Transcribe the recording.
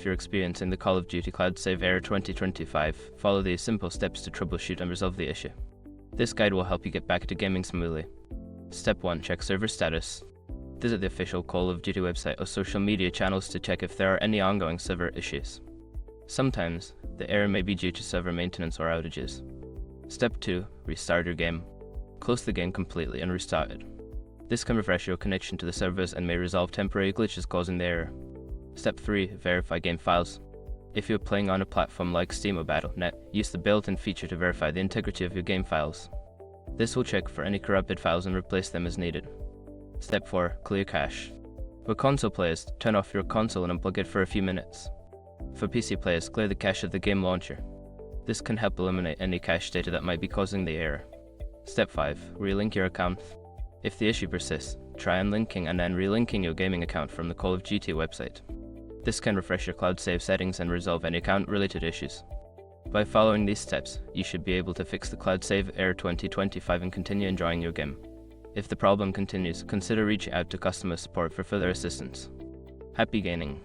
if you're experiencing the Call of Duty Cloud Save Error 2025, follow these simple steps to troubleshoot and resolve the issue. This guide will help you get back to gaming smoothly. Step 1. Check server status. Visit the official Call of Duty website or social media channels to check if there are any ongoing server issues. Sometimes, the error may be due to server maintenance or outages. Step 2. Restart your game. Close the game completely and restart it. This can refresh your connection to the servers and may resolve temporary glitches causing the error. Step 3. Verify game files. If you're playing on a platform like Steam or Battle.net, use the built-in feature to verify the integrity of your game files. This will check for any corrupted files and replace them as needed. Step 4. Clear cache. For console players, turn off your console and unplug it for a few minutes. For PC players, clear the cache of the game launcher. This can help eliminate any cache data that might be causing the error. Step 5. Relink your account. If the issue persists, try unlinking and then relinking your gaming account from the Call of Duty website. This can refresh your cloud save settings and resolve any account-related issues. By following these steps, you should be able to fix the Cloud Save Error 2025 and continue enjoying your game. If the problem continues, consider reaching out to customer support for further assistance. Happy gaming!